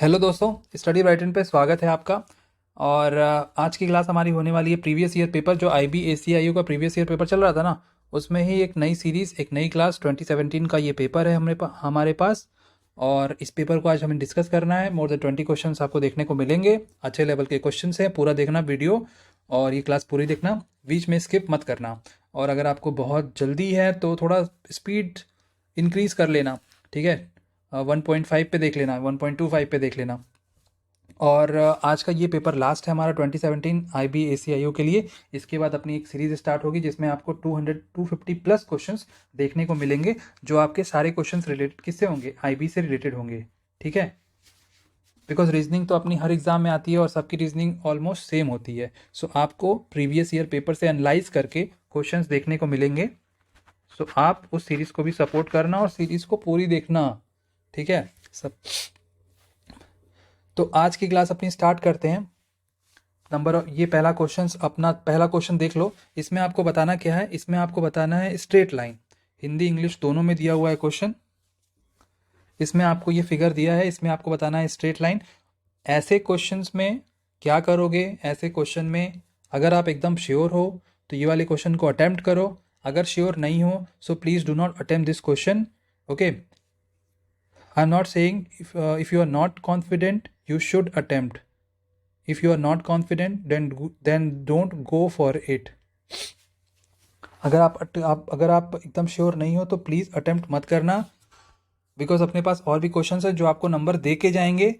Hello दोस्तों, study Brighton पे स्वागत है आपका। और आज की क्लास हमारी होने वाली है प्रीवियस ईयर पेपर। जो IB ACIU का प्रीवियस ईयर पेपर चल रहा था ना, उसमें ही एक नई सीरीज़, एक नई क्लास 2017 का ये पेपर है हमारे पास। और इस पेपर को आज हमें डिस्कस करना है। मोर देन 20 क्वेश्चंस आपको देखने को मिलेंगे। अच्छे लेवल के क्वेश्चंस हैं। पूरा देखना वीडियो और ये क्लास पूरी देखना, बीच में स्किप मत करना। और अगर आपको बहुत जल्दी है तो थोड़ा स्पीड इंक्रीज़ कर लेना, ठीक है। 1.5 पे देख लेना, 1.25 पे देख लेना। और आज का ये पेपर लास्ट है हमारा 2017 IB ACIU के लिए। इसके बाद अपनी एक सीरीज स्टार्ट होगी जिसमें आपको 250 प्लस क्वेश्चंस देखने को मिलेंगे, जो आपके सारे क्वेश्चंस रिलेटेड किससे होंगे, IB से रिलेटेड होंगे, ठीक है। बिकॉज रीजनिंग तो अपनी हर एग्जाम में आती है और सबकी रीजनिंग ऑलमोस्ट सेम होती है। सो आपको प्रीवियस ईयर पेपर से एनालाइज करके क्वेश्चंस देखने को मिलेंगे। सो आप उस सीरीज को भी सपोर्ट करना और सीरीज को पूरी देखना, ठीक है सब। तो आज की क्लास अपनी स्टार्ट करते हैं। ये अपना पहला क्वेश्चन देख लो। इसमें आपको बताना क्या है, इसमें आपको बताना है स्ट्रेट लाइन। हिंदी इंग्लिश दोनों में दिया हुआ है क्वेश्चन। इसमें आपको ये फिगर दिया है, इसमें आपको बताना है स्ट्रेट लाइन। ऐसे क्वेश्चंस में क्या करोगे, ऐसे क्वेश्चन में अगर आप एकदम श्योर हो तो ये वाले क्वेश्चन को अटेम्प्ट करो। अगर श्योर नहीं हो so please do not attempt this question, okay. I am not saying if you are not confident you should attempt. If you are not confident then don't go for it. अगर आप एकदम sure नहीं हो तो please attempt मत करना। Because अपने पास और भी क्वेश्चन है जो आपको नंबर दे के जाएंगे।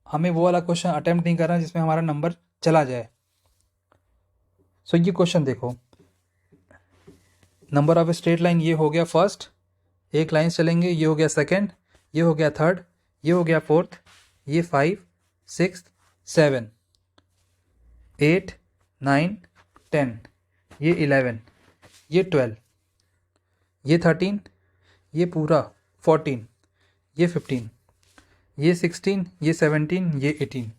हमें वो वाला क्वेश्चन अटेम्प्ट नहीं करना जिसमें हमारा नंबर चला जाए। सो ये क्वेश्चन देखो, नंबर ऑफ स्ट्रेट लाइन ये हो गया फर्स्ट, एक लाइन चलेंगे, ये हो गया सेकंड, ये हो गया थर्ड, ये हो गया फोर्थ, ये 5, 6, 7, 8, 9, 10, ये 11, ये 12, ये 13, ये पूरा 14, ये 15, ये 16, ये 17, ये 18।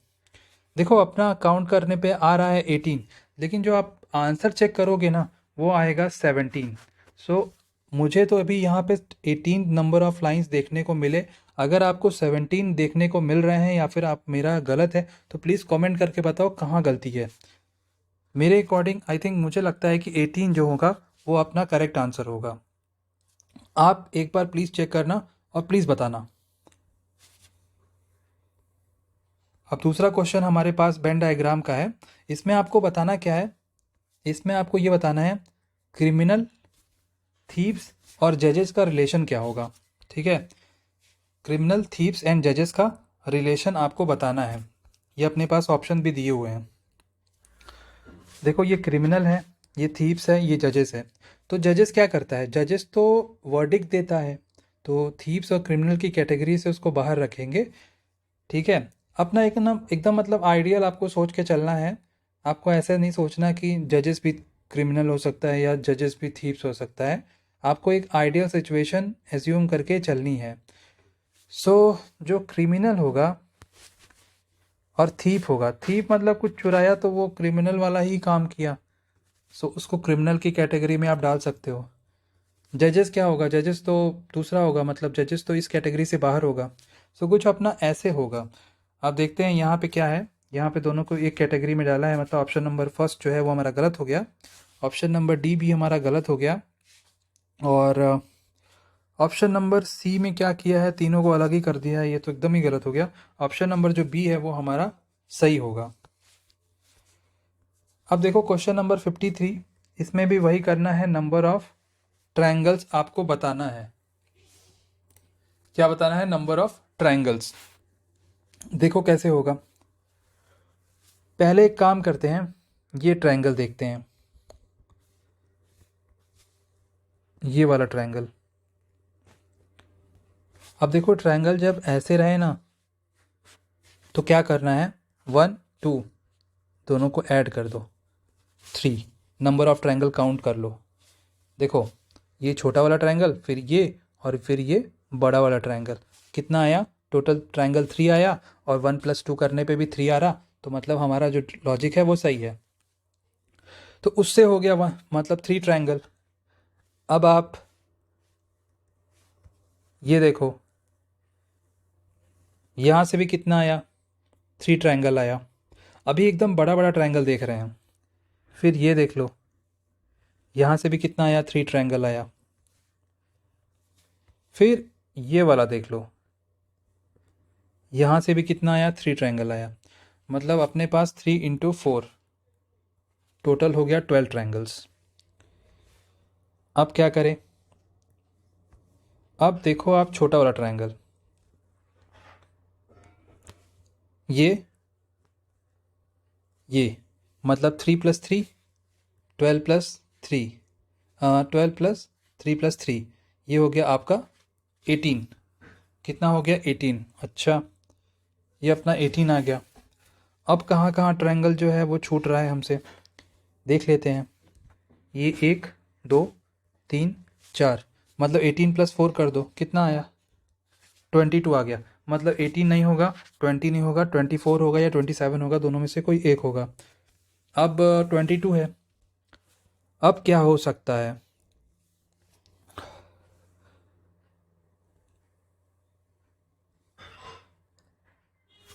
देखो अपना काउंट करने पे आ रहा है 18, लेकिन जो आप आंसर चेक करोगे ना वो आएगा 17। सो मुझे तो अभी यहाँ पे 18 नंबर ऑफ लाइंस देखने को मिले। अगर आपको 17 देखने को मिल रहे हैं या फिर आप मेरा गलत है तो प्लीज़ कमेंट करके बताओ कहाँ गलती है। मेरे अकॉर्डिंग आई थिंक मुझे लगता है कि 18 जो होगा वो अपना करेक्ट आंसर होगा। आप एक बार प्लीज़ चेक करना और प्लीज़ बताना। अब दूसरा क्वेश्चन हमारे पास वेन डायग्राम का है। इसमें आपको बताना क्या है, इसमें आपको ये बताना है क्रिमिनल, थीव्स और जजेस का रिलेशन क्या होगा, ठीक है। क्रिमिनल, थीव्स एंड जजेस का रिलेशन आपको बताना है। ये अपने पास ऑप्शन भी दिए हुए हैं। देखो ये क्रिमिनल है, ये थीव्स है, ये जजेस है। तो जजेस क्या करता है, जजेस तो वर्डिक्ट देता है। तो थीव्स और क्रिमिनल की कैटेगरी से उसको बाहर रखेंगे, ठीक है। अपना एक ना एकदम मतलब आइडियल आपको सोच के चलना है। आपको ऐसे नहीं सोचना कि जजेस भी क्रिमिनल हो सकता है या जजेस भी थीव्स हो सकता है। आपको एक आइडियल सिचुएशन एज्यूम करके चलनी है। सो जो क्रिमिनल होगा और थीप होगा, थीप मतलब कुछ चुराया तो वो क्रिमिनल वाला ही काम किया, सो उसको क्रिमिनल की कैटेगरी में आप डाल सकते हो। जजेस क्या होगा, जजेस तो दूसरा होगा, मतलब जजेस तो इस कैटेगरी से बाहर होगा। सो कुछ अपना ऐसे होगा। अब देखते हैं यहाँ पे क्या है। यहाँ पे दोनों को एक कैटेगरी में डाला है, मतलब ऑप्शन नंबर फर्स्ट जो है वो हमारा गलत हो गया। ऑप्शन नंबर डी भी हमारा गलत हो गया। और ऑप्शन नंबर सी में क्या किया है, तीनों को अलग ही कर दिया है, ये तो एकदम ही गलत हो गया। ऑप्शन नंबर जो बी है वो हमारा सही होगा। अब देखो क्वेश्चन नंबर 53, इसमें भी वही करना है, नंबर ऑफ ट्रायंगल्स आपको बताना है। क्या बताना है, नंबर ऑफ ट्रायंगल्स। देखो कैसे होगा, पहले एक काम करते हैं, ये ट्रायंगल देखते हैं, ये वाला ट्रायंगल। अब देखो ट्रायंगल जब ऐसे रहे ना तो क्या करना है, 1 2 दोनों को ऐड कर दो, 3 नंबर ऑफ ट्रायंगल काउंट कर लो। देखो ये छोटा वाला ट्रायंगल, फिर ये और फिर ये बड़ा वाला ट्रायंगल, कितना आया, टोटल ट्रायंगल 3 आया। और 1 + 2 करने पे भी 3 आ रहा, तो मतलब हमारा जो लॉजिक है वो सही है। तो उससे हो गया मतलब 3 ट्रायंगल। अब आप ये देखो, यहाँ से भी कितना आया, 3 ट्रायंगल आया। अभी एकदम बड़ा बड़ा ट्रायंगल देख रहे हैं। फिर ये देख लो, यहाँ से भी कितना आया, 3 ट्रायंगल आया। फिर ये वाला देख लो, यहाँ से भी कितना आया, 3 ट्रायंगल आया। मतलब अपने पास 3 इंटू 4 टोटल हो गया 12 ट्रायंगल्स। अब क्या करें, अब देखो आप छोटा वाला ट्रायंगल, ये मतलब 3 प्लस 3 12 प्लस 3 12 प्लस 3 प्लस 3, ये हो गया आपका 18। कितना हो गया, 18। अच्छा, ये अपना 18 आ गया। अब कहाँ कहाँ ट्रायंगल जो है वो छूट रहा है हमसे, देख लेते हैं। ये 1 2 3 4, मतलब 18 प्लस 4 कर दो, कितना आया, 22 आ गया। मतलब 18 नहीं होगा, 20 नहीं होगा, 24 होगा या 27 होगा, दोनों में से कोई एक होगा। अब 22 है। अब क्या हो सकता है,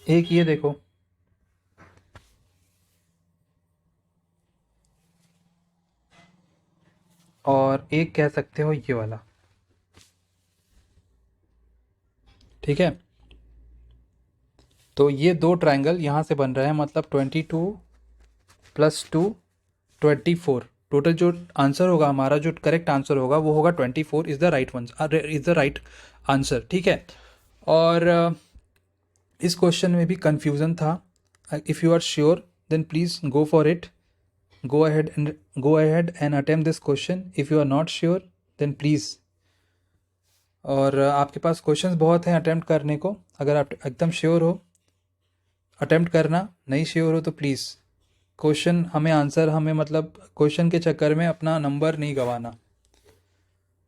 एक ये देखो, और एक कह सकते हो ये वाला, ठीक है। तो ये 2 ट्रायंगल यहाँ से बन रहे हैं, मतलब 22 प्लस 2 24। टोटल जो आंसर होगा हमारा, जो करेक्ट आंसर होगा वो होगा 24 is the right one, is the right answer, ठीक है। और इस क्वेश्चन में भी कंफ्यूजन था। If you are sure then please go for it, go ahead and attempt this question. If you are not sure then please, और आपके पास questions बहुत हैं अटेम्प्ट करने को। अगर आप एकदम श्योर हो अटेम्प्ट करना, नहीं श्योर हो तो प्लीज़ क्वेश्चन हमें आंसर, हमें मतलब क्वेश्चन के चक्कर में अपना नंबर नहीं गंवाना।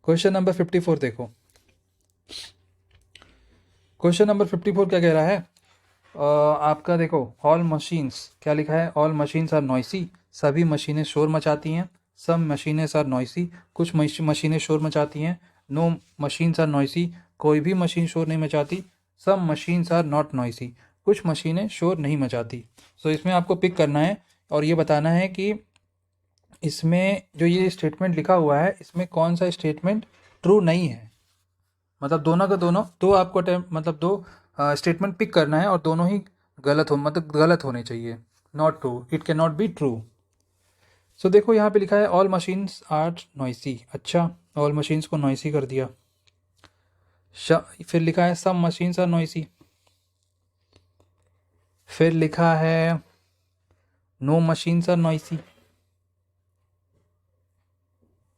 क्वेश्चन नंबर 54 देखो। क्वेश्चन नंबर 54 क्या कह रहा है, आपका देखो, ऑल मशीन्स क्या लिखा है, ऑल मशीन्स आर नॉइसी, सभी मशीनें शोर मचाती हैं। सब मशीनें आर नॉइसी, कुछ मशीनें शोर मचाती हैं। नो मशीन्स आर नॉइसी, कोई भी मशीन शोर नहीं मचाती। सब मशीन्स आर नॉट नॉइसी, कुछ मशीनें शोर नहीं मचाती। सो इसमें आपको पिक करना है और ये बताना है कि इसमें जो ये स्टेटमेंट लिखा हुआ है इसमें कौन सा स्टेटमेंट ट्रू नहीं है। मतलब दोनों का दोनों, दो आपको मतलब दो स्टेटमेंट पिक करना है और दोनों ही गलत हो, मतलब गलत होने चाहिए, not true, it can not be true. So देखो यहाँ पे लिखा है ऑल मशीन्स आर नॉइसी। अच्छा, ऑल मशीन्स को नॉइसी कर दिया। फिर लिखा है सम मशीन्स आर नॉइसी। फिर लिखा है नो मशीन्स आर नॉइसी।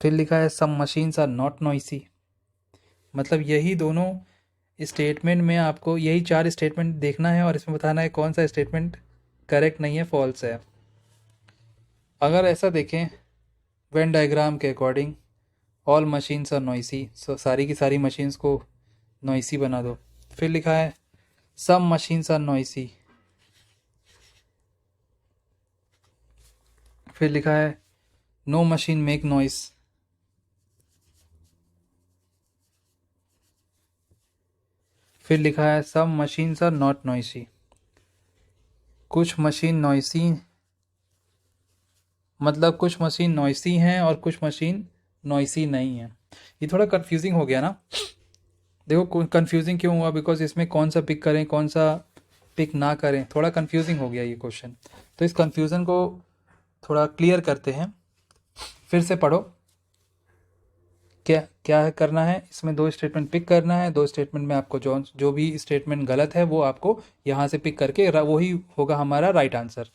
फिर लिखा है सम मशीन्स आर नॉट नॉइसी। मतलब यही दोनों स्टेटमेंट में आपको यही 4 स्टेटमेंट देखना है और इसमें बताना है कौन सा स्टेटमेंट करेक्ट नहीं है, फॉल्स है। अगर ऐसा देखें वेन डायग्राम के according, all machines are noisy, so सारी की सारी मशीन्स को नॉइसी बना दो। फिर लिखा है सम मशीन्स आर नॉइसी। फिर लिखा है नो मशीन मेक नॉइस। फिर लिखा है सम मशीन्स आर नॉट नॉइसी, कुछ मशीन नॉइसी, मतलब कुछ मशीन नॉइसी हैं और कुछ मशीन नॉइसी नहीं है। ये थोड़ा कंफ्यूजिंग हो गया ना। देखो कंफ्यूजिंग क्यों हुआ, बिकॉज इसमें कौन सा पिक करें कौन सा पिक ना करें, थोड़ा कंफ्यूजिंग हो गया ये क्वेश्चन। तो इस कंफ्यूजन को थोड़ा क्लियर करते हैं। फिर से पढ़ो, क्या क्या करना है इसमें, 2 स्टेटमेंट पिक करना है। 2 स्टेटमेंट में आपको जो भी स्टेटमेंट गलत है वो आपको यहाँ से पिक करके वही होगा हमारा राइट आंसर।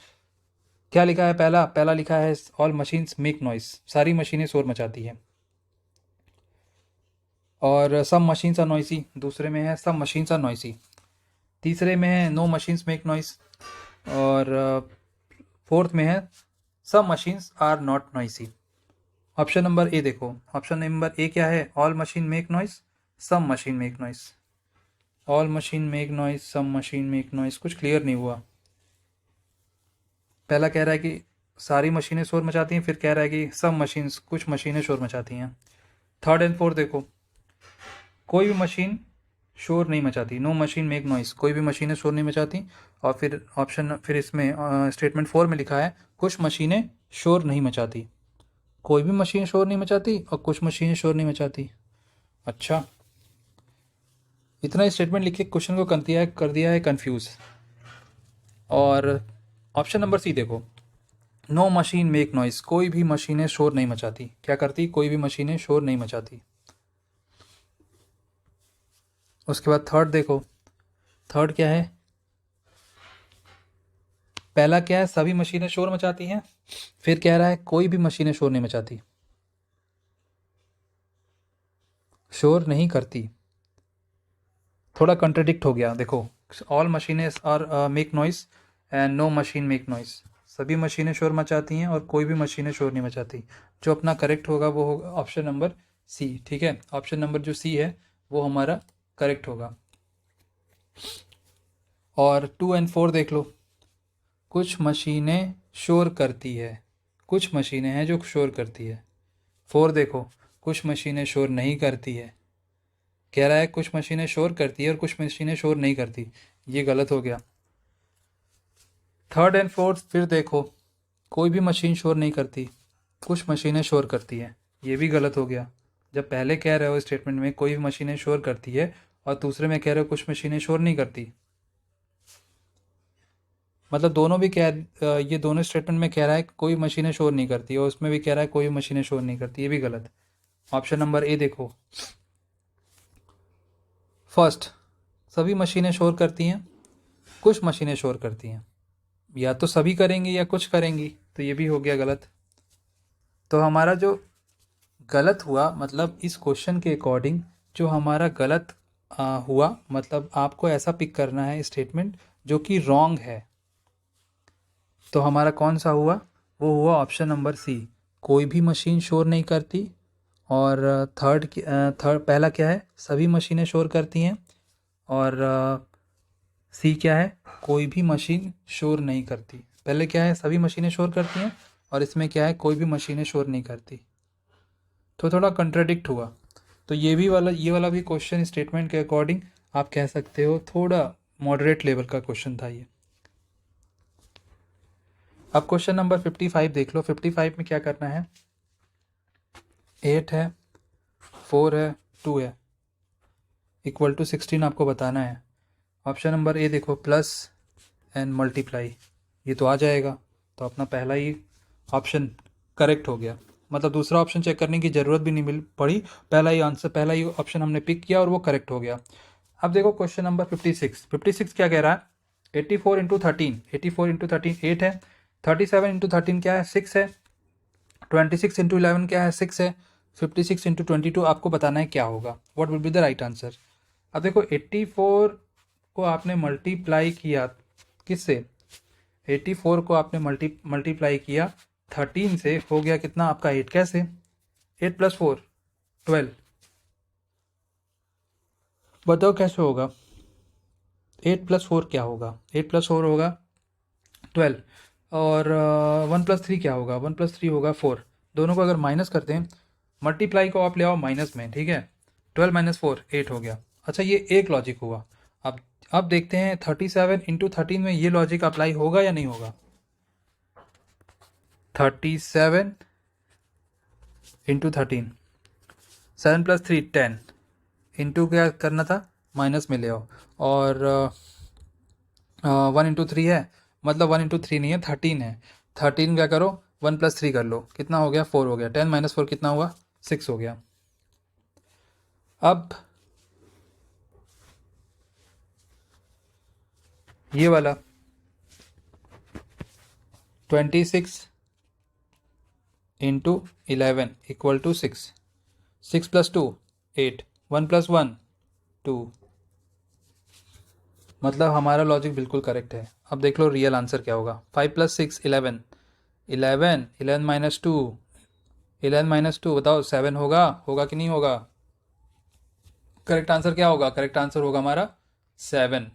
क्या लिखा है, पहला लिखा है ऑल मशीन्स मेक नॉइस, सारी मशीनें शोर मचाती हैं। और सब मशीन्स आर नॉइसी, दूसरे में है सब मशीन्स आर नॉइसी। तीसरे में है नो मशीन्स मेक नॉइस। और फोर्थ में है सब machines are not noisy. Option number A देखो, ऑप्शन नंबर ए क्या है, ऑल मशीन मेक नॉइस, सब machine make noise. All machine make noise, सब मशीन मेक नॉइस, कुछ क्लियर नहीं हुआ। पहला कह रहा है कि सारी मशीनें शोर मचाती हैं, फिर कह रहा है कि सब मशीन्स, कुछ मशीनें शोर मचाती हैं। थर्ड एंड फोर्थ देखो, कोई भी मशीन शोर नहीं मचाती, नो मशीन मेक नॉइस, कोई भी मशीनें शोर नहीं मचाती। और फिर इसमें स्टेटमेंट 4 में लिखा है कुछ मशीनें शोर नहीं मचाती, कोई भी मशीन शोर नहीं मचाती और कुछ मशीनें शोर नहीं मचाती। अच्छा, इतना स्टेटमेंट लिख के क्वेश्चन को कर दिया है कंफ्यूज। और ऑप्शन नंबर सी देखो, नो मशीन मेक नॉइस, कोई भी मशीनें शोर नहीं मचाती, क्या करती, कोई भी मशीनें शोर नहीं मचाती। उसके बाद थर्ड देखो, थर्ड क्या है, पहला क्या है, सभी मशीनें शोर मचाती हैं, फिर कह रहा है कोई भी मशीनें शोर नहीं मचाती, शोर नहीं करती, थोड़ा कंट्राडिक्ट हो गया। देखो, ऑल मशीनें are make noise and no machine make noise, सभी मशीनें शोर मचाती हैं और कोई भी मशीनें शोर नहीं मचाती। जो अपना करेक्ट होगा वो होगा ऑप्शन नंबर सी। ठीक है, ऑप्शन नंबर जो सी है वो हमारा करेक्ट होगा। और 2 एंड 4 देख लो, कुछ मशीनें शोर करती है, कुछ मशीनें हैं जो शोर करती है। 4 देखो, कुछ मशीनें शोर नहीं करती है, कह रहा है कुछ मशीनें शोर करती है और कुछ मशीनें शोर नहीं करती, ये गलत हो गया। थर्ड एंड फोर्थ फिर देखो, कोई भी मशीन शोर नहीं करती, कुछ मशीनें शोर करती है, ये भी गलत हो गया। जब पहले कह रहे हो स्टेटमेंट में कोई भी मशीनें शोर करती है और दूसरे में कह रहे हो कुछ मशीनें शोर नहीं करती, मतलब दोनों भी ये दोनों स्टेटमेंट में कह रहा है कोई मशीनें शोर नहीं करती और उसमें भी कह रहा है कोई मशीनें शोर नहीं करती, ये भी गलत। ऑप्शन नंबर ए देखो, फर्स्ट, सभी मशीनें शोर करती हैं, कुछ मशीनें शोर करती हैं, या तो सभी करेंगी या कुछ करेंगी, तो ये भी हो गया गलत। तो हमारा जो गलत हुआ, मतलब इस क्वेश्चन के अकॉर्डिंग जो हमारा गलत हुआ, मतलब आपको ऐसा पिक करना है स्टेटमेंट जो कि रॉन्ग है। तो हमारा कौन सा हुआ, वो हुआ ऑप्शन नंबर सी, कोई भी मशीन शोर नहीं करती। और थर्ड पहला क्या है, सभी मशीनें शोर करती हैं। और सी क्या है, कोई भी मशीन शोर नहीं करती। पहले क्या है, सभी मशीनें शोर करती हैं और इसमें क्या है, कोई भी मशीनें शोर नहीं करती। तो थोड़ा कंट्राडिक्ट हुआ। तो ये वाला भी क्वेश्चन स्टेटमेंट के अकॉर्डिंग आप कह सकते हो थोड़ा मॉडरेट लेवल का क्वेश्चन था ये। अब क्वेश्चन नंबर 55 देख लो। 55 में क्या करना है, 8 है, 4 है, 2 है, इक्वल टू 16 आपको बताना है। ऑप्शन नंबर ए देखो, प्लस एंड मल्टीप्लाई, ये तो आ जाएगा, तो अपना पहला ही ऑप्शन करेक्ट हो गया। मतलब दूसरा ऑप्शन चेक करने की ज़रूरत भी नहीं मिल पड़ी, पहला ही ऑप्शन हमने पिक किया और वो करेक्ट हो गया। अब देखो क्वेश्चन नंबर 56 क्या कह रहा है, 84 इंटू 13, 8 है, 37 इंटू 13 क्या है, 6 है, 26 इंटू 11 क्या है, 6 है, 56 इंटू 22 आपको बताना है क्या होगा, what will be the right answer. अब देखो 84 को आपने मल्टीप्लाई किया किससे, 84 को आपने मल्टीप्लाई किया 13 से, हो गया कितना आपका 8, कैसे, 8 प्लस 4 12, बताओ कैसे होगा, 8 प्लस 4 क्या होगा, 8 प्लस 4 होगा 12, और 1 प्लस 3 क्या होगा, 1 प्लस 3 होगा 4। दोनों को अगर माइनस करते हैं, मल्टीप्लाई को आप ले आओ माइनस में, ठीक है, 12 माइनस 4 8 हो गया। अच्छा, ये एक लॉजिक हुआ। अब देखते हैं 37 इंटू 13 में ये लॉजिक अप्लाई होगा या नहीं होगा। 37 इंटू 13, 7 प्लस 3 10, इंटू क्या करना था, माइनस में ले आओ, और 1 इंटू 3 है, मतलब 1 इंटू 3 नहीं है, 13 है, 13 क्या करो 1 प्लस 3 कर लो, कितना हो गया 4 हो गया, 10 माइनस 4 कितना हुआ 6 हो गया। अब ये वाला 26 into 11 equal to 6, 6 plus 2 8, 1 plus 1 2, मतलब हमारा लॉजिक बिल्कुल करेक्ट है। अब देख लो रियल आंसर क्या होगा, 5 प्लस 6 11, 11 माइनस 2, 11 माइनस 2 बताओ 7 होगा कि नहीं होगा। करेक्ट आंसर क्या होगा, करेक्ट आंसर होगा हमारा 7।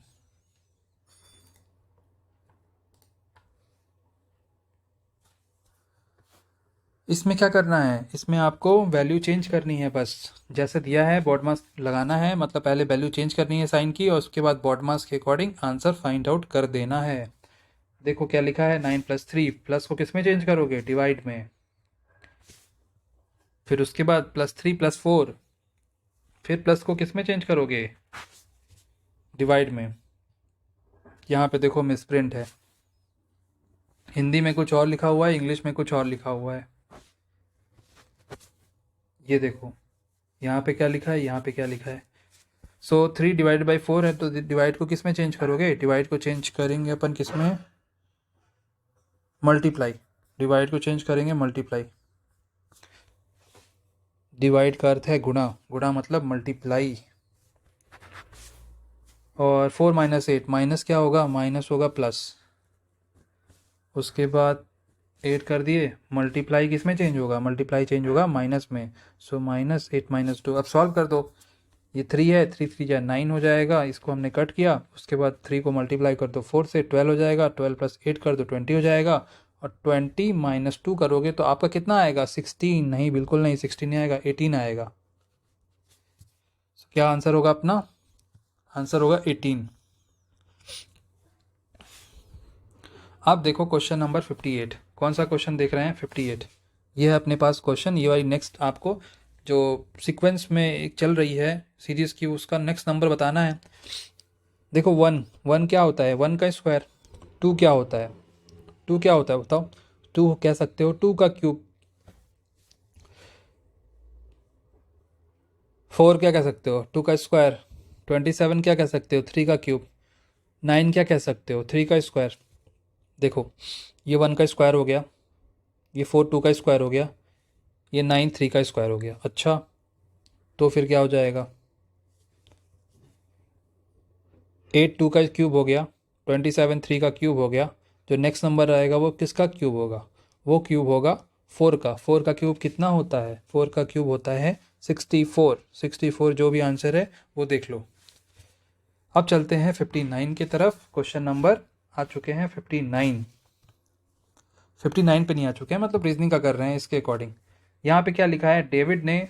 इसमें क्या करना है, इसमें आपको वैल्यू चेंज करनी है बस, जैसे दिया है बॉड मास लगाना है, मतलब पहले वैल्यू चेंज करनी है साइन की और उसके बाद बॉड मास के अकॉर्डिंग आंसर फाइंड आउट कर देना है। देखो क्या लिखा है, 9+3, प्लस को किस में चेंज करोगे, डिवाइड में, फिर उसके बाद +3+4, फिर प्लस को किस में चेंज करोगे, डिवाइड में। यहाँ पे देखो मिसप्रिंट है, हिंदी में कुछ और लिखा हुआ है, इंग्लिश में कुछ और लिखा हुआ है। ये देखो यहाँ पे क्या लिखा है, यहाँ पे क्या लिखा है। सो 3/4 है, तो डिवाइड को किस में चेंज करोगे, डिवाइड को चेंज करेंगे अपन किस में, मल्टीप्लाई। डिवाइड को चेंज करेंगे मल्टीप्लाई। डिवाइड का अर्थ है गुणा, गुणा मतलब मल्टीप्लाई। और 4 - 8, माइनस क्या होगा, माइनस होगा प्लस। उसके बाद 8 कर दिए, मल्टीप्लाई किस में चेंज होगा, मल्टीप्लाई चेंज होगा माइनस में। सो -8 - 2, अब सॉल्व कर दो। ये 3 है, 3 3 9 हो जाएगा, इसको हमने कट किया। उसके बाद 3 को मल्टीप्लाई कर दो 4 से, 12 हो जाएगा। 12 + 8 कर दो 20 हो जाएगा। और 20 - 2 करोगे तो आपका कितना आएगा, 16 नहीं, बिल्कुल नहीं, 16 नहीं आएगा, 18 आएगा। क्या आंसर होगा अपना, आंसर होगा 18। आप देखो क्वेश्चन नंबर 58, कौन सा क्वेश्चन देख रहे हैं, 58। ये है अपने पास क्वेश्चन, ये वाली नेक्स्ट आपको जो सीक्वेंस में एक चल रही है सीरीज की, उसका नेक्स्ट नंबर बताना है। देखो 1 1 क्या होता है, 1 का स्क्वायर। 2 क्या होता है, 2 क्या होता है बताओ, 2 कह सकते हो 2 का क्यूब। 4 क्या कह सकते हो, 2 का स्क्वायर। 27 क्या कह सकते हो, 3 का क्यूब। 9 क्या कह सकते हो, 3 का स्क्वायर। देखो ये 1 का स्क्वायर हो गया, ये 4 2 का स्क्वायर हो गया, ये 9 3 का स्क्वायर हो गया। अच्छा तो फिर क्या हो जाएगा, 8 2 का क्यूब हो गया, 27 3 का क्यूब हो गया। जो नेक्स्ट नंबर आएगा वो किसका क्यूब होगा, वो क्यूब होगा 4 का। 4 का क्यूब कितना होता है, 4 का क्यूब होता है 64। 64 जो भी आंसर है वो देख लो। अब चलते हैं 59 की तरफ। क्वेश्चन नंबर आ चुके हैं 59। 59 पे नहीं आ चुके हैं, मतलब रीजनिंग का कर रहे हैं इसके अकॉर्डिंग। यहाँ पे क्या लिखा है, डेविड ने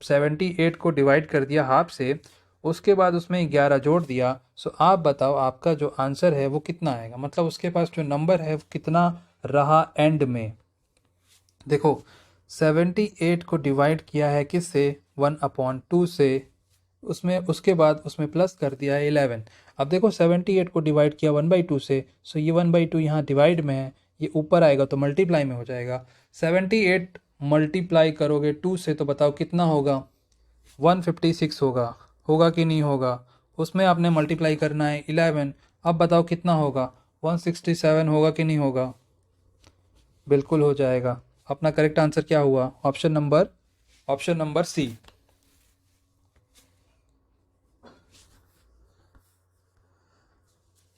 78 को डिवाइड कर दिया हाफ से, उसके बाद उसमें 11 जोड़ दिया। सो आप बताओ आपका जो आंसर है वो कितना आएगा, मतलब उसके पास जो नंबर है वो कितना रहा एंड में। देखो 78 को डिवाइड किया है किससे, 1/2 से, उसमें उसके बाद उसमें प्लस कर दिया है 11। अब देखो 78 को डिवाइड किया 1/2 से, सो ये 1/2 यहाँ डिवाइड में है, ये ऊपर आएगा तो मल्टीप्लाई में हो जाएगा। 78 मल्टीप्लाई करोगे 2 से तो बताओ कितना होगा, 156 होगा। होगा कि नहीं होगा, उसमें आपने मल्टीप्लाई करना है 11। अब बताओ कितना होगा, 167 होगा कि नहीं होगा, बिल्कुल हो जाएगा। अपना करेक्ट आंसर क्या हुआ, ऑप्शन नंबर सी।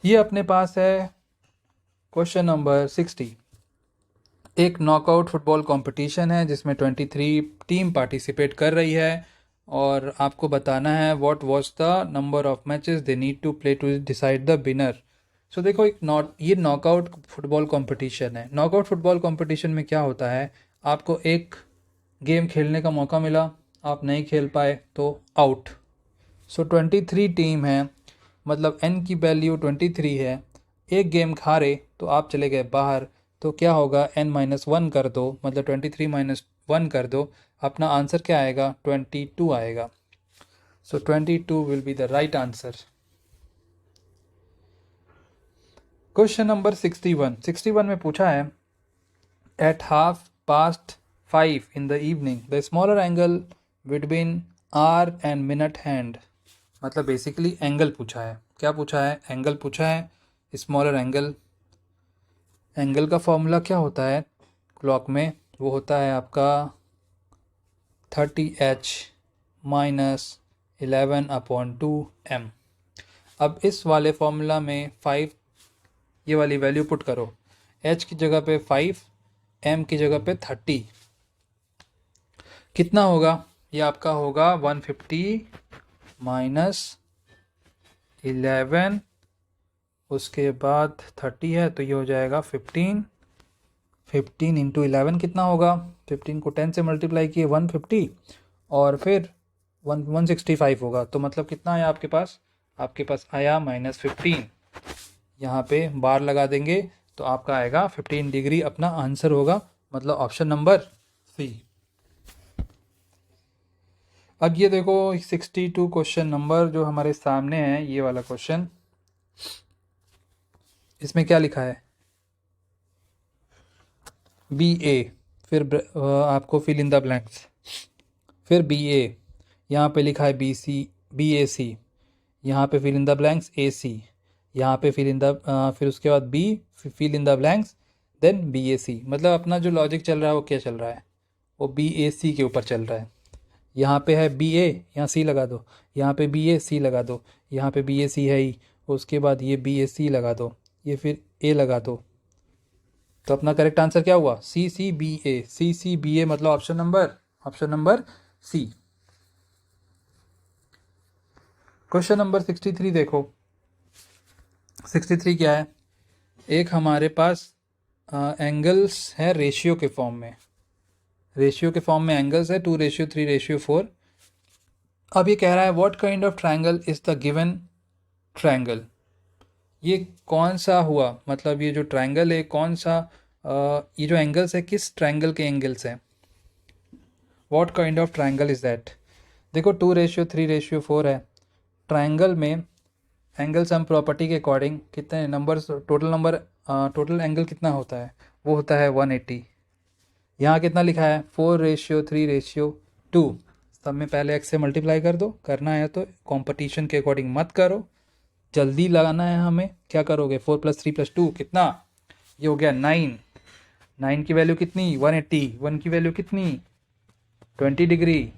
ये अपने पास है क्वेश्चन नंबर 60। एक नॉकआउट फुटबॉल कंपटीशन है जिसमें 23 टीम पार्टिसिपेट कर रही है और आपको बताना है what was the number of matches they need to play to decide the winner. So देखो ये नॉकआउट फुटबॉल कंपटीशन है। नॉकआउट फुटबॉल कंपटीशन में क्या होता है, आपको एक गेम खेलने का मौका मिला, आप नहीं खेल पाए तो आउट। सो 23 टीम है, मतलब n की वैल्यू 23 है। एक गेम हारे तो आप चले गए बाहर, तो क्या होगा, n - 1 कर दो, मतलब 23 - 1 कर दो। अपना आंसर क्या आएगा, 22 आएगा। सो 22 will be the right answer. Question number 61 में पूछा है, eight 5:30 in the evening the smaller angle between hour and minute hand। मतलब बेसिकली एंगल पूछा है, क्या पूछा है, एंगल पूछा है, स्मॉलर एंगल। एंगल का फॉर्मूला क्या होता है क्लॉक में, वो होता है आपका 30h - 11/2m। अब इस वाले फॉर्मूला में 5 ये वाली वैल्यू पुट करो, h की जगह पे 5, m की जगह पे 30, कितना होगा, ये आपका होगा 150 - 11, उसके बाद 30 है तो ये हो जाएगा 15 15 इंटू 11 कितना होगा? 15 को 10 से मल्टीप्लाई किए 150 और फिर 165 होगा। तो मतलब कितना आया आपके पास? आपके पास आया -15। यहाँ पे बार लगा देंगे तो आपका आएगा 15 डिग्री अपना आंसर होगा, मतलब ऑप्शन नंबर सी। अब ये देखो 62 क्वेश्चन नंबर जो हमारे सामने है, ये वाला क्वेश्चन, इसमें क्या लिखा है? बी ए, फिर आपको फिल इन द ब्लैंक्स, फिर बी ए, यहाँ पे लिखा है B C, B A C, यहाँ पे fill in the blanks A C, यहाँ पे फिल इन द फिर उसके बाद B, fill in the blanks, then B A C. मतलब अपना जो लॉजिक चल रहा है वो क्या चल रहा है? वो बी ए सी के ऊपर चल रहा है। यहाँ पे है बी ए, यहाँ सी लगा दो, यहाँ पे बी ए सी लगा दो, यहाँ पे बी ए सी है ही, उसके बाद ये बी ए सी लगा दो, ये फिर ए लगा दो। तो अपना करेक्ट आंसर क्या हुआ? सी सी B A, C C B A, मतलब option number C. Question number 63 देखो। 63 क्या है? एक हमारे पास एंगल्स है रेशियो के फॉर्म में, रेशियो के फॉर्म में एंगल्स है 2:3:4। अब ये कह रहा है what kind of triangle is the given triangle. ये कौन सा हुआ? मतलब ये जो ट्रायंगल है कौन सा, ये जो एंगल्स है किस ट्रायंगल के एंगल्स हैं? What kind of triangle is that? देखो 2:3:4 है। ट्रायंगल में एंगल सम प्रॉपर्टी के अकॉर्डिंग कितने नंबर, टोटल एंगल कितना होता है? वो होता है 180। यहाँ कितना लिखा है? 4:3:2। सब में पहले x से मल्टीप्लाई कर दो, करना है तो कंपटीशन के अकॉर्डिंग मत करो, जल्दी लगाना है हमें। क्या करोगे? 4 + 3 + 2 कितना? ये हो गया 9। 9 की वैल्यू कितनी? 180। 1 की वैल्यू कितनी? 20 डिग्री।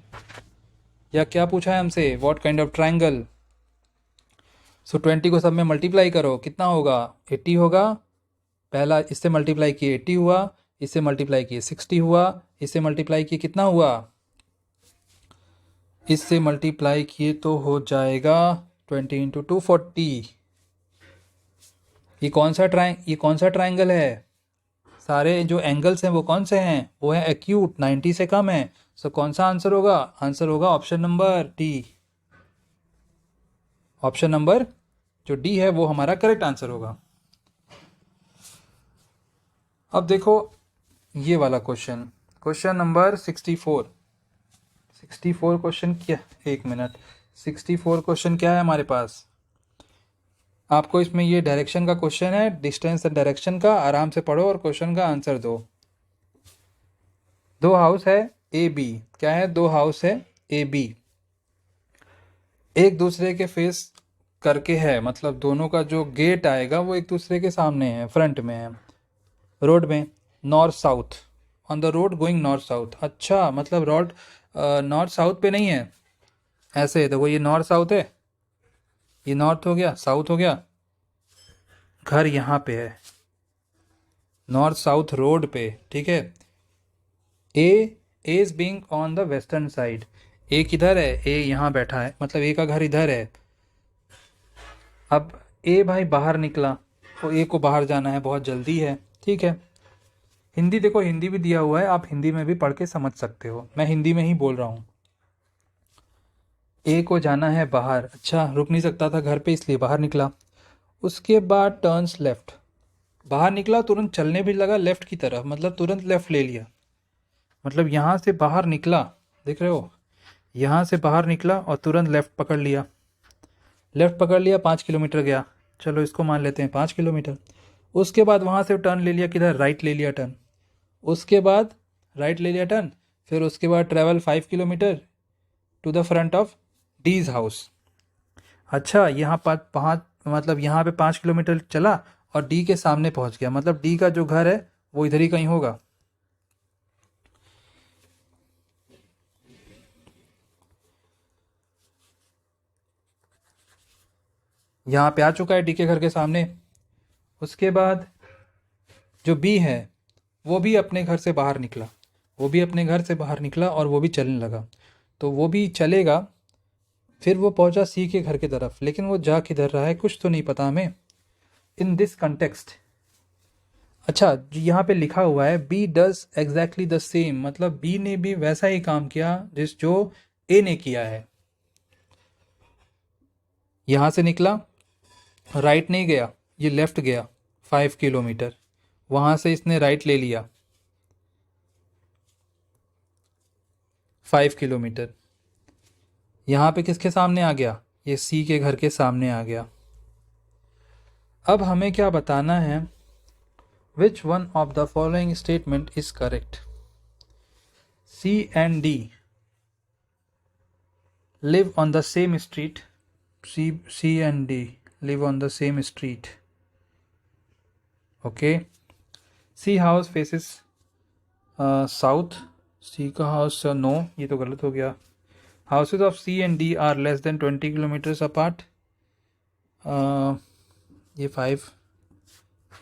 या क्या पूछा है हमसे? What kind of triangle. So 20 को सब में मल्टीप्लाई करो, कितना होगा? 80 होगा। पहला इससे मल्टीप्लाई किए 80 हुआ, इससे मल्टीप्लाई किए 60 हुआ, इससे मल्टीप्लाई किए कितना हुआ? इससे मल्टीप्लाई किए तो हो जाएगा 20 × 2 40। ये कौन सा ट्रायंगल है? सारे जो एंगल्स हैं वो कौन से हैं? वो है एक्यूट, 90 से कम है। सो कौन सा आंसर होगा? आंसर होगा option number D. Option number जो डी है वो हमारा करेक्ट आंसर होगा। अब देखो ये वाला क्वेश्चन, क्वेश्चन नंबर 64। 64 क्वेश्चन क्या, एक मिनट, 64 क्वेश्चन क्या है हमारे पास? आपको इसमें ये डायरेक्शन का क्वेश्चन है, डिस्टेंस एंड डायरेक्शन का। आराम से पढ़ो और क्वेश्चन का आंसर दो। दो हाउस है ए बी। क्या है? दो हाउस है ए बी, एक दूसरे के फेस करके है, मतलब दोनों का जो गेट आएगा वो एक दूसरे के सामने है, फ्रंट में है, रोड में, north south, on the road going north south. अच्छा, मतलब रोड नॉर्थ साउथ पे नहीं है, ऐसे है। देखो ये नॉर्थ साउथ है, ये नॉर्थ हो गया, साउथ हो गया, घर यहाँ पे है, नॉर्थ साउथ रोड पे, ठीक है। A is being on the western side. A किधर है? ए यहाँ बैठा है, मतलब ए का घर इधर है। अब ए भाई बाहर निकला, तो ए को बाहर जाना है, बहुत जल्दी है, ठीक है। हिंदी देखो, हिंदी भी दिया हुआ है, आप हिंदी में भी पढ़ के समझ सकते हो, मैं हिंदी में ही बोल रहा हूँ। ए को जाना है बाहर, अच्छा रुक नहीं सकता था घर पे, इसलिए बाहर निकला। उसके बाद टर्न्स लेफ्ट, बाहर निकला तुरंत चलने भी लगा लेफ्ट की तरफ, मतलब तुरंत लेफ्ट ले लिया। मतलब यहाँ से बाहर निकला, देख रहे हो, यहाँ से बाहर निकला और तुरंत लेफ्ट पकड़ लिया। लेफ्ट पकड़ लिया, 5 किलोमीटर गया, चलो इसको मान लेते हैं 5 किलोमीटर। उसके बाद वहाँ से टर्न ले लिया, किधर? राइट ले लिया टर्न। उसके बाद राइट ले लिया टर्न, फिर उसके बाद travel 5 kilometre to the front of D's house. अच्छा, यहाँ पाँच, मतलब यहाँ पे 5 किलोमीटर चला और डी के सामने पहुँच गया, मतलब डी का जो घर है वो इधर ही कहीं होगा। यहाँ पे आ चुका है डी के घर के सामने। उसके बाद जो बी है वो भी अपने घर से बाहर निकला, वो भी अपने घर से बाहर निकला और वो भी चलने लगा, तो वो भी चलेगा। फिर वो पहुंचा सी के घर की तरफ, लेकिन वो जा किधर रहा है कुछ तो नहीं पता हमें इन दिस कंटेक्स्ट। अच्छा, जो यहाँ पे लिखा हुआ है B does exactly the same, मतलब बी ने भी वैसा ही काम किया जो ए ने किया है। यहाँ से निकला, राइट नहीं गया, ये लेफ्ट गया 5 किलोमीटर, वहाँ से इसने राइट ले लिया 5 किलोमीटर, यहाँ पे किसके सामने आ गया, ये सी के घर के सामने आ गया। अब हमें क्या बताना है, which one of the following statement is correct. C and D live on the same street, C and D live on the same street, okay. C house faces south, C का हाउस नो, ये तो गलत हो गया। Houses of C and D are less than 20 kilometres apart, ये 5,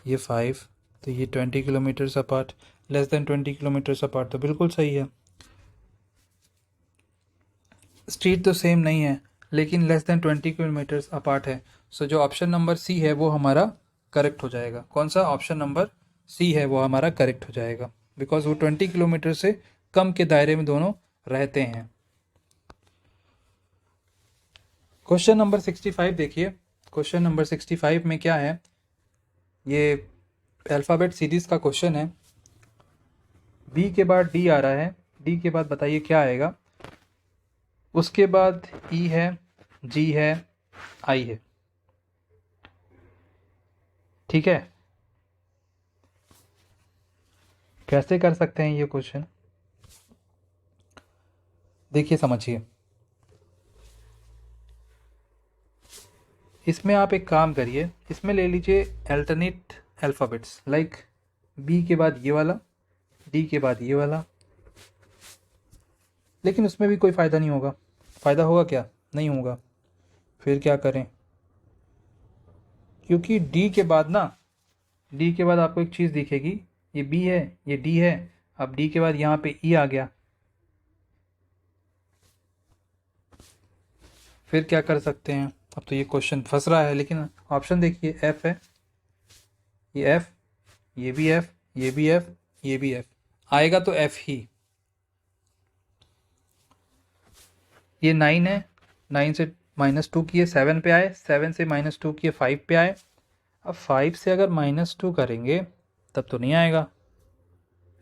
ये 5, तो ये 20 kilometres apart, less than 20 kilometres apart, तो बिल्कुल सही है। स्ट्रीट तो सेम नहीं है लेकिन लेस देन 20 किलोमीटर्स अपार्ट है, सो जो ऑप्शन नंबर सी है वो हमारा करेक्ट हो जाएगा। कौन सा, ऑप्शन नंबर सी है वो हमारा करेक्ट हो जाएगा, बिकॉज वो 20 किलोमीटर से कम के दायरे में दोनों रहते हैं। क्वेश्चन नंबर 65 देखिए। क्वेश्चन नंबर 65 में क्या है, ये अल्फ़ाबेट सीरीज का क्वेश्चन है। बी के बाद डी आ रहा है, डी के बाद बताइए क्या आएगा, उसके बाद ई है, जी है, आई है, ठीक है। कैसे कर सकते हैं ये क्वेश्चन, देखिए समझिए। इसमें आप एक काम करिए, इसमें ले लीजिए अल्टरनेट अल्फ़ाबेट्स, लाइक बी के बाद ये वाला, डी के बाद ये वाला, लेकिन उसमें भी कोई फ़ायदा नहीं होगा। फ़ायदा होगा क्या, नहीं होगा। फिर क्या करें, क्योंकि डी के बाद ना, डी के बाद आपको एक चीज़ दिखेगी, ये बी है, ये डी है, अब डी के बाद यहाँ पे ई आ गया। फिर क्या कर सकते हैं, अब तो ये क्वेश्चन फंस रहा है, लेकिन ऑप्शन देखिए, एफ है, ये एफ, ये भी एफ, ये भी एफ, ये भी एफ, आएगा तो एफ ही। ये 9 है, 9 से -2 किए 7 पे आए, 7 से -2 किए 5 पे आए। अब 5 से अगर -2 करेंगे तब तो नहीं आएगा,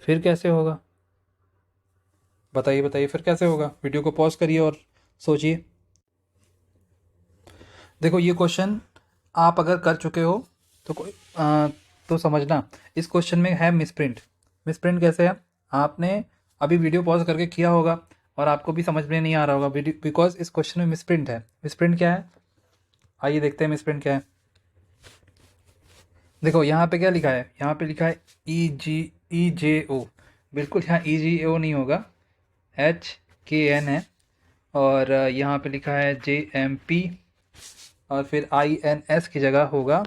फिर कैसे होगा, बताइए बताइए फिर कैसे होगा। वीडियो को पॉज करिए और सोचिए। देखो ये क्वेश्चन आप अगर कर चुके हो तो तो समझना, इस क्वेश्चन में है मिसप्रिंट। मिसप्रिंट कैसे है, आपने अभी वीडियो पॉज करके किया होगा और आपको भी समझ में नहीं आ रहा होगा, बिकॉज इस क्वेश्चन में मिसप्रिंट है। मिसप्रिंट क्या है, आइए देखते हैं मिसप्रिंट क्या है। देखो यहाँ पे क्या लिखा है, यहाँ पे लिखा है EJ O, बिल्कुल यहाँ EGO नहीं होगा, HKN है, और यहाँ पे लिखा है JMP, और फिर INS की जगह होगा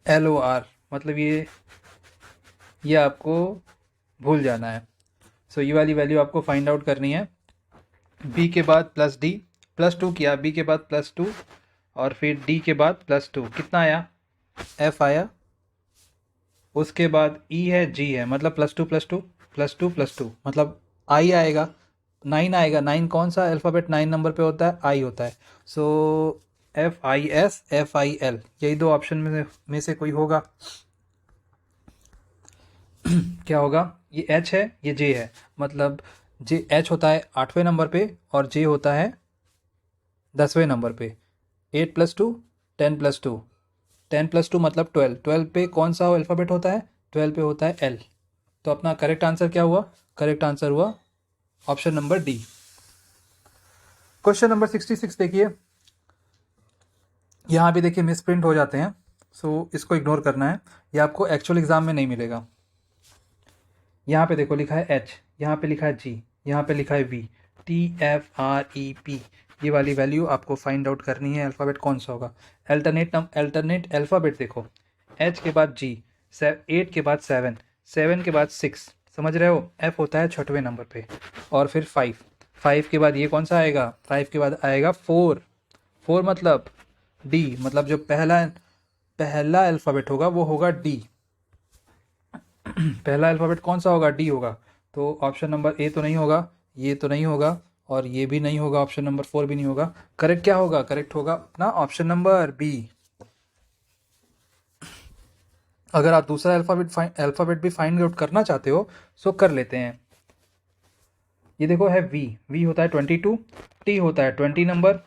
LOR, मतलब ये आपको भूल जाना है। सो ये वाली वैल्यू आपको फाइंड आउट करनी है। बी के बाद प्लस डी, +2 किया, बी के बाद +2, और फिर डी के बाद +2, कितना आया, एफ आया। उसके बाद ई है, जी है, मतलब +2 +2 +2 +2, मतलब आई आएगा, 9 आएगा। 9 कौन सा अल्फ़ाबेट 9 नंबर पे होता है, आई होता है। सो FIS FIL, यही दो ऑप्शन में से कोई होगा। क्या होगा, ये H है, ये J है, मतलब H होता है 8वें नंबर पे और J होता है 10वें नंबर पे। 8 + 2 10 + 2, 10 + 2 मतलब 12, 12 पे कौन सा अल्फ़ाबेट होता है, 12 पे होता है L। तो अपना करेक्ट आंसर क्या हुआ, करेक्ट आंसर हुआ option number D. Question number 66 देखिए, यहाँ भी देखिए मिसप्रिंट हो जाते हैं, सो इसको इग्नोर करना है, ये आपको एक्चुअल एग्जाम में नहीं मिलेगा। यहाँ पे देखो लिखा है H, यहाँ पे लिखा है G, यहाँ पे लिखा है V, TFREP, ये वाली वैल्यू आपको फाइंड आउट करनी है, अल्फ़ाबेट कौन सा होगा। अल्टरनेट अल्फ़ाबेट देखो, H के बाद G, 8 के बाद 7, 7 के बाद 6, समझ रहे हो, F होता है 6वें नंबर पे, और फिर 5, 5 के बाद ये कौन सा आएगा, 5 के बाद आएगा 4, 4 मतलब डी, मतलब जो पहला पहला अल्फ़ाबेट होगा वो होगा डी। पहला अल्फ़ाबेट कौन सा होगा, डी होगा। तो ऑप्शन नंबर ए तो नहीं होगा, ये तो नहीं होगा, और ये भी नहीं होगा, ऑप्शन नंबर 4 भी नहीं होगा। करेक्ट क्या होगा, करेक्ट होगा अपना ऑप्शन नंबर बी। अगर आप दूसरा अल्फ़ाबेट भी फाइंड आउट करना चाहते हो सो कर लेते हैं। ये देखो है वी, वी होता है 22, टी होता है 20 नंबर,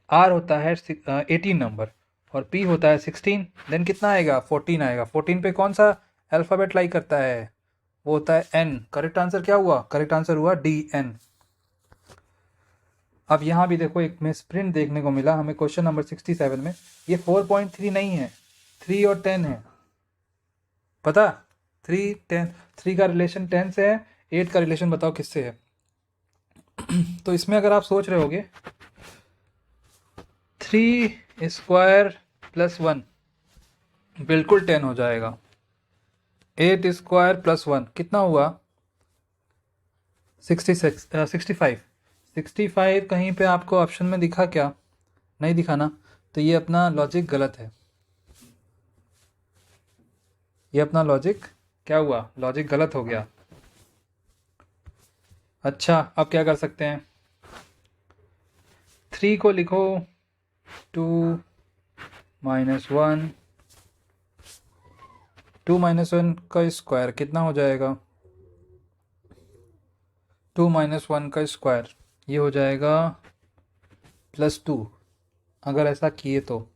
आर होता है 18 नंबर, और पी होता है 16। देन कितना आएगा, 14 आएगा। 14 पे कौन सा अल्फ़ाबेट लाई करता है, वो होता है एन। करेक्ट आंसर क्या हुआ, करेक्ट आंसर हुआ डी, एन। अब यहाँ भी देखो एक मिस प्रिंट देखने को मिला हमें क्वेश्चन नंबर 67 में। ये 4.3 नहीं है, 3 और 10 है, पता, 3 10, 3 का रिलेशन 10 से है, 8 का रिलेशन बताओ किससे है। तो इसमें अगर आप सोच रहे होगे 3 स्क्वायर प्लस 1 बिल्कुल 10 हो जाएगा। 8 स्क्वायर प्लस 1 कितना हुआ, 65। 65 कहीं पे आपको ऑप्शन में दिखा क्या, नहीं दिखा ना, तो ये अपना लॉजिक गलत है। ये अपना लॉजिक क्या हुआ, लॉजिक गलत हो गया। अच्छा अब क्या कर सकते हैं, 3 को लिखो 2 माइनस 1, 2 माइनस 1 का स्क्वायर कितना हो जाएगा, 2 माइनस 1 का स्क्वायर ये हो जाएगा +2। अगर ऐसा किए तो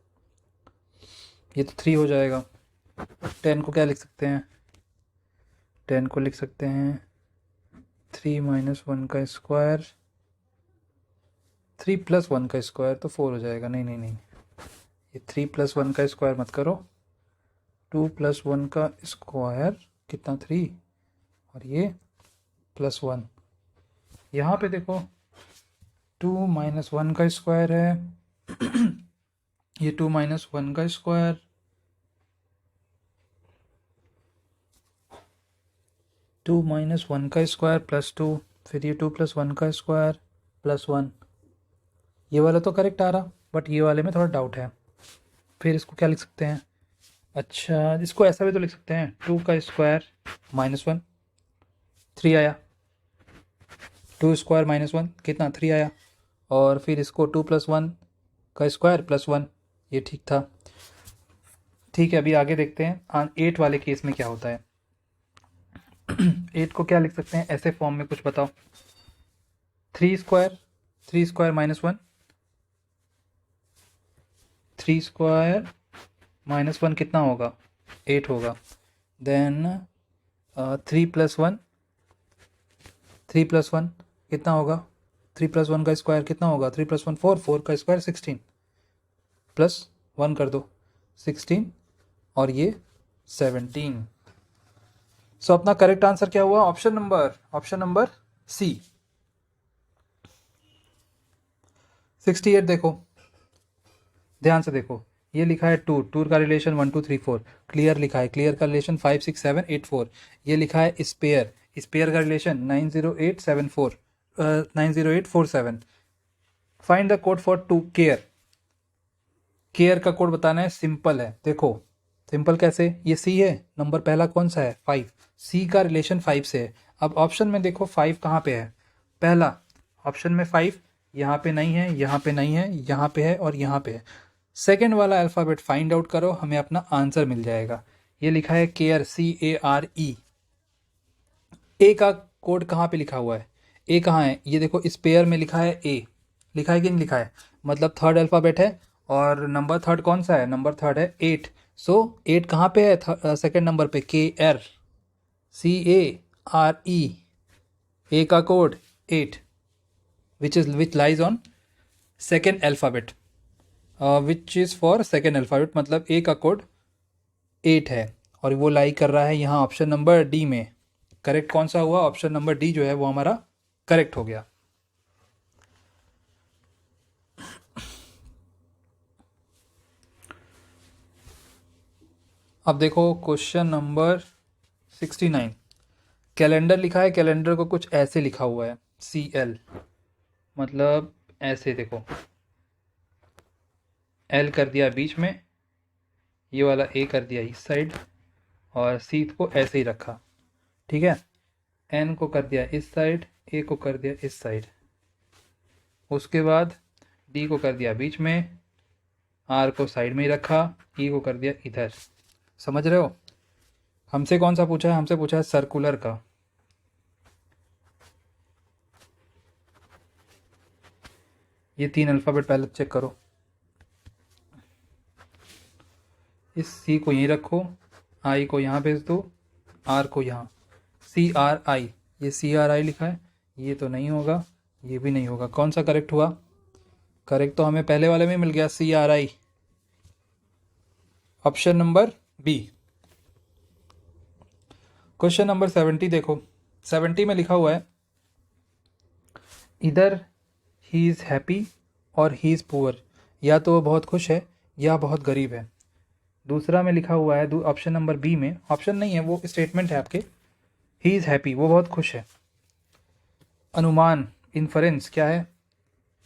ये तो 3 हो जाएगा। 10 को क्या लिख सकते हैं, 10 को लिख सकते हैं 3 माइनस 1 का स्क्वायर, 3 प्लस 1 का स्क्वायर तो 4 हो जाएगा। नहीं नहीं नहीं, ये 3 प्लस 1 का स्क्वायर मत करो, 2 प्लस 1 का स्क्वायर कितना 3, और ये +1। यहाँ पे देखो 2 माइनस 1 का स्क्वायर है, ये 2 माइनस 1 का स्क्वायर, 2 माइनस 1 का स्क्वायर +2, फिर ये 2 प्लस 1 का स्क्वायर +1। ये वाला तो करेक्ट आ रहा, बट ये वाले में थोड़ा डाउट है। फिर इसको क्या लिख सकते हैं, अच्छा इसको ऐसा भी तो लिख सकते हैं, 2 का स्क्वायर -1, 3 आया, 2 स्क्वायर -1 कितना 3 आया, और फिर इसको 2 प्लस 1 का स्क्वायर +1, ये ठीक था। ठीक है, अभी आगे देखते हैं 8 वाले केस में क्या होता है। 8 को क्या लिख सकते हैं ऐसे फॉर्म में, कुछ बताओ। 3 स्क्वायर, 3 स्क्वायर -1, 3 स्क्वायर -1 कितना होगा, 8 होगा। देन 3 प्लस 1, 3 प्लस 1 कितना होगा, 3 प्लस 1 का स्क्वायर कितना होगा, 3 प्लस 1 4, 4 का स्क्वायर 16, प्लस 1 कर दो 16, और ये 17। सो अपना करेक्ट आंसर क्या हुआ, ऑप्शन नंबर सी। 68 देखो, ध्यान से देखो, ये लिखा है टूर का रिलेशन 1 2 3 4, क्लियर लिखा है, क्लियर का रिलेशन 5 6 7 8 4। ये लिखा है स्पेयर का relation 90874 90847। Find the code for to care का कोड बताना है, सिंपल है। देखो सिंपल कैसे, ये सी है, नंबर पहला कौन सा है 5, सी का रिलेशन 5 से है। अब ऑप्शन में देखो 5 कहाँ पे है, पहला ऑप्शन में 5 यहाँ पे नहीं है, यहाँ पे नहीं है, यहाँ पे है और यहाँ पे है। सेकेंड वाला अल्फ़ाबेट फाइंड आउट करो, हमें अपना आंसर मिल जाएगा। ये लिखा है केयर, CARE। ए का कोड कहाँ पे लिखा हुआ है, ए कहाँ है, ये देखो इस पेयर में लिखा है ए, लिखा है कि नहीं लिखा है, मतलब थर्ड अल्फ़ाबेट है, और नंबर थर्ड कौन सा है, नंबर थर्ड है 8। सो 8 कहाँ पे है, सेकेंड नंबर पे, KR, CARE, ए का code 8, which lies on second alphabet, which is for second alphabet, मतलब ए का कोड 8 है, और वो लाई कर रहा है यहाँ ऑप्शन नंबर डी में। करेक्ट कौन सा हुआ, ऑप्शन नंबर डी जो है वो हमारा करेक्ट हो गया। अब देखो क्वेश्चन नंबर 69, कैलेंडर लिखा है, कैलेंडर को कुछ ऐसे लिखा हुआ है CL, मतलब ऐसे देखो, एल कर दिया बीच में, ये वाला ए कर दिया इस साइड, और सी को ऐसे ही रखा, ठीक है। एन को कर दिया इस साइड, ए को कर दिया इस साइड, उसके बाद डी को कर दिया बीच में, आर को साइड में ही रखा, ई को कर दिया इधर। समझ रहे हो? हमसे कौन सा पूछा है? हमसे पूछा है सर्कुलर का। ये 3 अल्फ़ाबेट पहले चेक करो। इस सी को यहीं रखो, आई को यहाँ भेज दो, आर को यहाँ, CRI, ये CRI लिखा है, ये तो नहीं होगा, ये भी नहीं होगा। कौन सा करेक्ट हुआ? करेक्ट तो हमें पहले वाले में मिल गया, CRI, option number B. Question number 70 देखो, 70 में लिखा हुआ है इधर ही इज़ हैप्पी और ही इज़ पुअर, या तो वो बहुत खुश है या बहुत गरीब है। दूसरा में लिखा हुआ है ऑप्शन नंबर बी में, ऑप्शन नहीं है वो स्टेटमेंट है आपके, ही इज़ हैप्पी, वो बहुत खुश है। अनुमान, इन्फरेंस क्या है?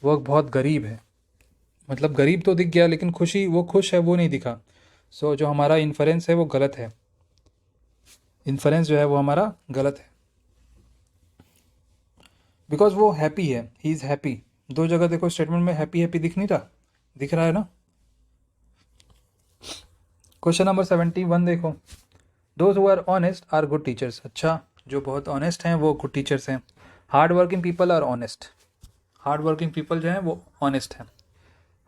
वो बहुत गरीब है, मतलब गरीब तो दिख गया लेकिन खुशी, वो खुश है वो नहीं दिखा। सो जो हमारा इन्फरेंस है वो गलत है, इन्फरेंस जो है वो हमारा गलत है, बिकॉज वो हैप्पी है, ही इज़ हैप्पी। दो जगह देखो स्टेटमेंट में हैप्पी हैप्पी दिख नहीं रहा, दिख रहा है ना। क्वेश्चन नंबर 71 देखो, those who are honest are good teachers. अच्छा, जो बहुत ऑनेस्ट हैं वो गुड टीचर्स हैं। Hard working people are honest, hard working people जो हैं वो ऑनेस्ट हैं।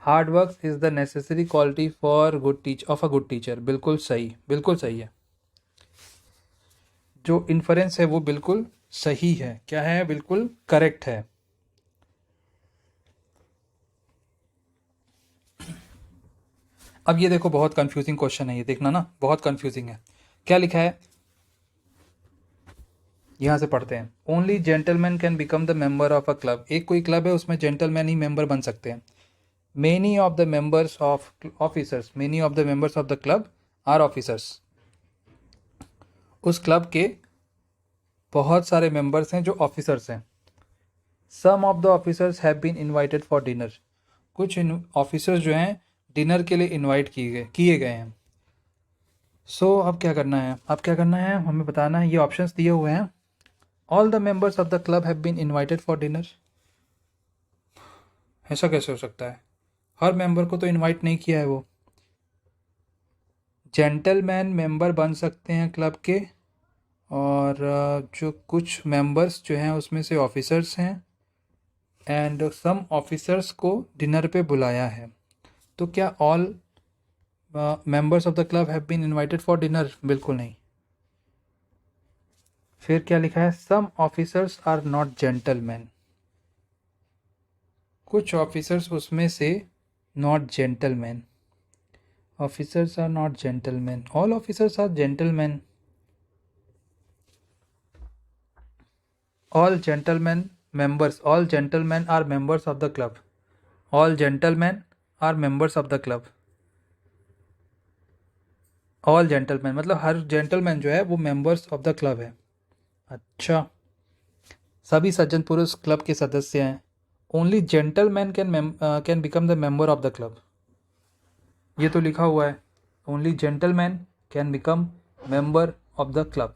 Hard work is the necessary quality for of a good teacher, बिल्कुल सही, बिल्कुल सही है। जो इन्फरेंस है वो बिल्कुल सही है, क्या है? बिल्कुल करेक्ट है। अब ये देखो, बहुत कंफ्यूजिंग क्वेश्चन है ये, देखना ना, बहुत कंफ्यूजिंग है। क्या लिखा है, यहाँ से पढ़ते हैं। Only gentleman can become the member of a club. एक कोई क्लब है उसमें जेंटलमैन ही मेंबर बन सकते हैं। Many of the members of officers, many of the members of the club are officers. उस क्लब के बहुत सारे मेंबर्स हैं जो ऑफिसर्स हैं। Some of the officers have been invited for dinner. कुछ ऑफिसर्स जो हैं डिनर के लिए इनवाइट किए गए हैं। सो अब क्या करना है? अब क्या करना है हमें बताना है। ये ऑप्शंस दिए हुए हैं। All the members of the club have been invited for dinner, ऐसा कैसे हो सकता है? हर मेंबर को तो इनवाइट नहीं किया है वो। जेंटलमैन मेंबर बन सकते हैं क्लब के, और जो कुछ मेंबर्स जो हैं उसमें से ऑफिसर्स हैं, एंड सम ऑफिसर्स को डिनर पे बुलाया है। तो क्या all members of the club have been invited for dinner? बिल्कुल नहीं। फिर क्या लिखा है? Some officers are not gentleman, कुछ ऑफिसर्स उसमें से not gentleman. Officers are not gentleman, all officers are gentleman. All gentleman members, all gentleman are members of the club, all gentleman are members of the club. All gentleman मतलब हर gentleman जो है वो members of the club है। अच्छा, सभी सज्जन पुरुष club के सदस्य हैं। Only gentleman can become the member of the club, ये तो लिखा हुआ है। Only gentleman can become member of the club.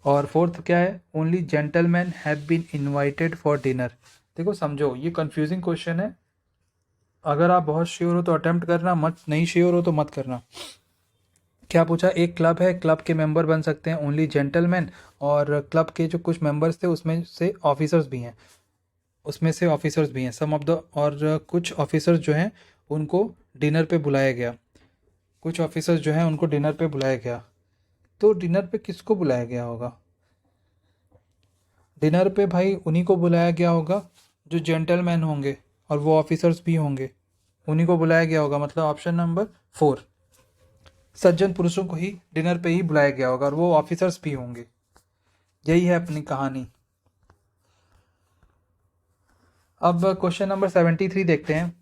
और फोर्थ क्या है? Only gentleman have been invited for dinner. देखो समझो, ये कंफ्यूजिंग क्वेश्चन है। अगर आप बहुत श्योर हो तो अटेम्प्ट करना, मत नहीं श्योर हो तो मत करना। क्या पूछा? एक क्लब है, क्लब के मेंबर बन सकते हैं ओनली जेंटलमैन, और क्लब के जो कुछ मेंबर्स थे उसमें से ऑफिसर्स भी हैं, उसमें से ऑफिसर्स भी हैं सम ऑफ द, और कुछ ऑफिसर्स जो हैं उनको डिनर पे बुलाया गया। कुछ ऑफिसर्स जो हैं उनको डिनर पे बुलाया गया। तो डिनर पे किसको बुलाया गया होगा? डिनर पे भाई उन्हीं को बुलाया गया होगा जो जेंटलमैन होंगे, और वो ऑफिसर्स भी होंगे, उन्हीं को बुलाया गया होगा। मतलब ऑप्शन नंबर 4, सज्जन पुरुषों को ही डिनर पे ही बुलाया गया होगा और वो ऑफिसर्स भी होंगे। यही है अपनी कहानी। अब क्वेश्चन नंबर 73 देखते हैं।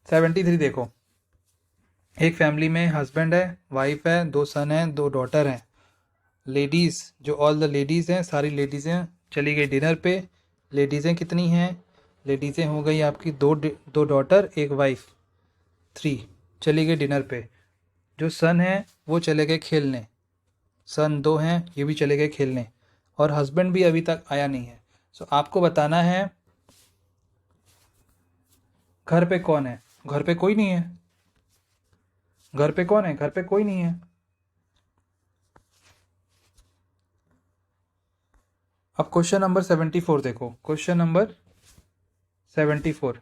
73 देखो, एक फैमिली में हस्बैंड है, वाइफ है, 2 सन हैं, 2 डॉटर हैं। लेडीज़, जो ऑल द लेडीज़ हैं, सारी लेडीज़ें चली गई डिनर पे। लेडीज़ें कितनी हैं? लेडीज़ें हो गई आपकी दो डॉटर एक वाइफ, 3 चली गई डिनर पे। जो सन है वो चले गए खेलने, सन 2 हैं, ये भी चले गए खेलने, और हस्बैंड भी अभी तक आया नहीं है। सो आपको बताना है घर पे कौन है। घर पे कोई नहीं है। घर पे कौन है? घर पे कोई नहीं है। अब क्वेश्चन नंबर 74 देखो। क्वेश्चन नंबर 74,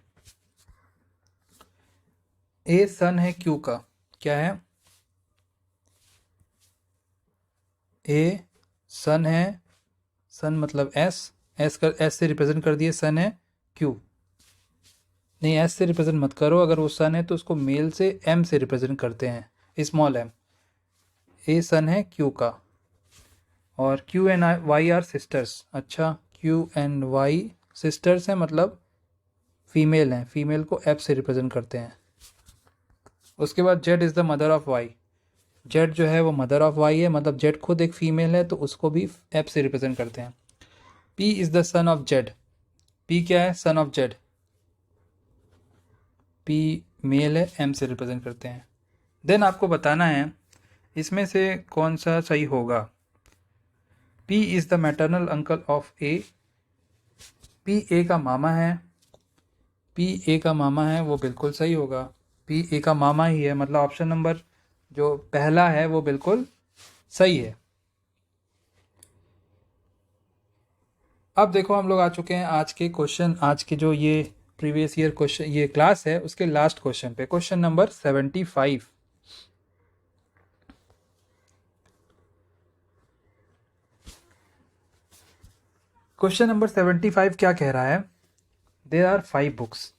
ए सन है क्यू का। क्या है? ए सन है, सन मतलब एस से रिप्रेजेंट कर दिए, सन है क्यू। नहीं, एस से रिप्रेजेंट मत करो, अगर वो सन है तो उसको मेल से एम से रिप्रेजेंट करते हैं, स्मॉल एम। ए सन है क्यू का, और Q and Y are sisters. अच्छा, क्यू एंड वाई सिस्टर्स हैं, मतलब फीमेल हैं, फीमेल को एफ से रिप्रेजेंट करते हैं। उसके बाद Z is the mother of Y. Z जो है वो मदर ऑफ वाई है, मतलब जेड खुद एक फीमेल है, तो उसको भी एफ से रिप्रेजेंट करते हैं। P is the son of Z. P क्या है? Son of Z. P male है, एम से रिप्रेजेंट करते हैं। देन आपको बताना है इसमें से कौन सा सही होगा। P is the maternal uncle of A. P A का मामा है। पी ए का मामा है, वो बिल्कुल सही होगा। पी ए का मामा ही है, मतलब ऑप्शन नंबर जो पहला है वो बिल्कुल सही है। अब देखो हम लोग आ चुके हैं आज के क्वेश्चन, आज के जो ये प्रीवियस ईयर क्वेश्चन, ये क्लास है उसके लास्ट क्वेश्चन पे, क्वेश्चन नंबर 75। क्वेश्चन नंबर 75 क्या कह रहा है? There are 5 books.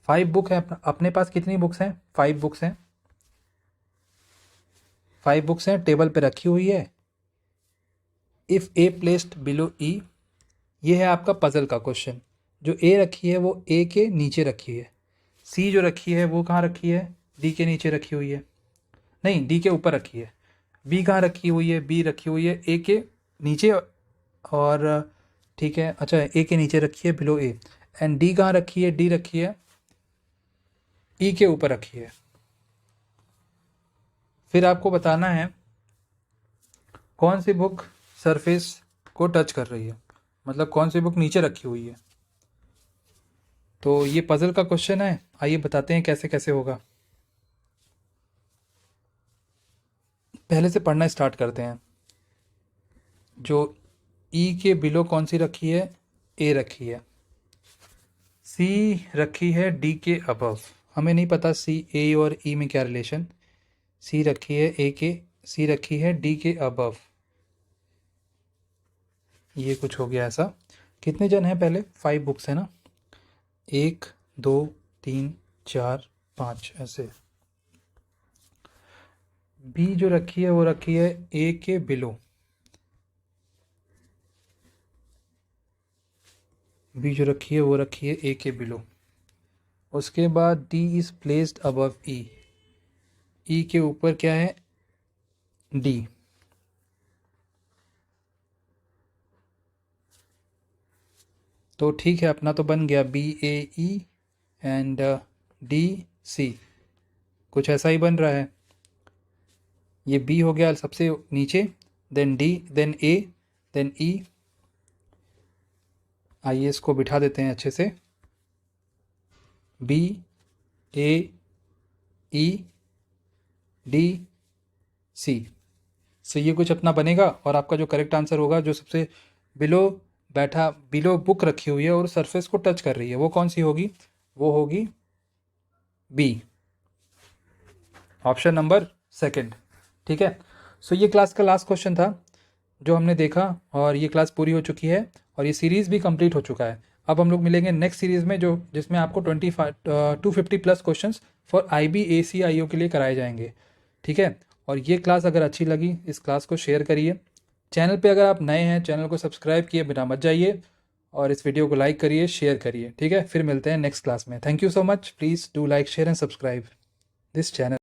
5 बुक है अपने पास। कितनी बुक्स हैं? 5 बुक्स हैं। 5 बुक्स हैं, टेबल पे रखी हुई है। इफ़ ए प्लेस्ड बिलो ई, ये है आपका पजल का क्वेश्चन। जो ए रखी है वो ए के नीचे रखी है। सी जो रखी है वो कहाँ रखी है? डी के नीचे रखी हुई है। नहीं, डी के ऊपर रखी है। बी कहाँ रखी हुई है? बी रखी हुई है ए के नीचे, और ठीक है, अच्छा, ए के नीचे रखी है बिलो ए। एंड डी कहाँ रखी है? डी रखी है ई के ऊपर रखी है। फिर आपको बताना है कौन सी बुक सरफेस को टच कर रही है, मतलब कौन सी बुक नीचे रखी हुई है। तो ये पजल का क्वेश्चन है, आइए बताते हैं कैसे कैसे होगा। पहले से पढ़ना स्टार्ट करते हैं। जो ई के बिलो कौन सी रखी है? ए रखी है। सी रखी है डी के अबव। हमें नहीं पता सी ए और ई में क्या रिलेशन। सी रखी है ए के, सी रखी है डी के अबव। ये कुछ हो गया ऐसा। कितने जन हैं? पहले 5 बुक्स है ना, 1 2 3 4 5 ऐसे। बी जो रखी है वो रखी है ए के बिलो। बी जो रखी है वो रखी है ए के बिलो। उसके बाद डी इज़ प्लेस्ड अबव ई। ई के ऊपर क्या है? डी। तो ठीक है, अपना तो बन गया B A E and D C, कुछ ऐसा ही बन रहा है। ये बी हो गया सबसे नीचे, देन डी, देन ए, देन ई। आइए इसको बिठा देते हैं अच्छे से। B A E D C. सो ये कुछ अपना बनेगा, और आपका जो करेक्ट आंसर होगा, जो सबसे बिलो बैठा, बिलो बुक रखी हुई है और सरफेस को टच कर रही है, वो कौन सी होगी? वो होगी बी, ऑप्शन नंबर 2। ठीक है। सो ये क्लास का लास्ट क्वेश्चन था जो हमने देखा, और ये क्लास पूरी हो चुकी है और ये सीरीज़ भी कंप्लीट हो चुका है। अब हम लोग मिलेंगे नेक्स्ट सीरीज़ में, जो जिसमें आपको 250+ क्वेश्चंस फॉर IBACIO के लिए कराए जाएंगे। ठीक है। और ये क्लास अगर अच्छी लगी, इस क्लास को शेयर करिए। चैनल पे अगर आप नए हैं, चैनल को सब्सक्राइब किए बिना मत जाइए, और इस वीडियो को लाइक करिए, शेयर करिए। ठीक है। फिर मिलते हैं नेक्स्ट क्लास में। Thank you so much. Please do like, share and subscribe this channel.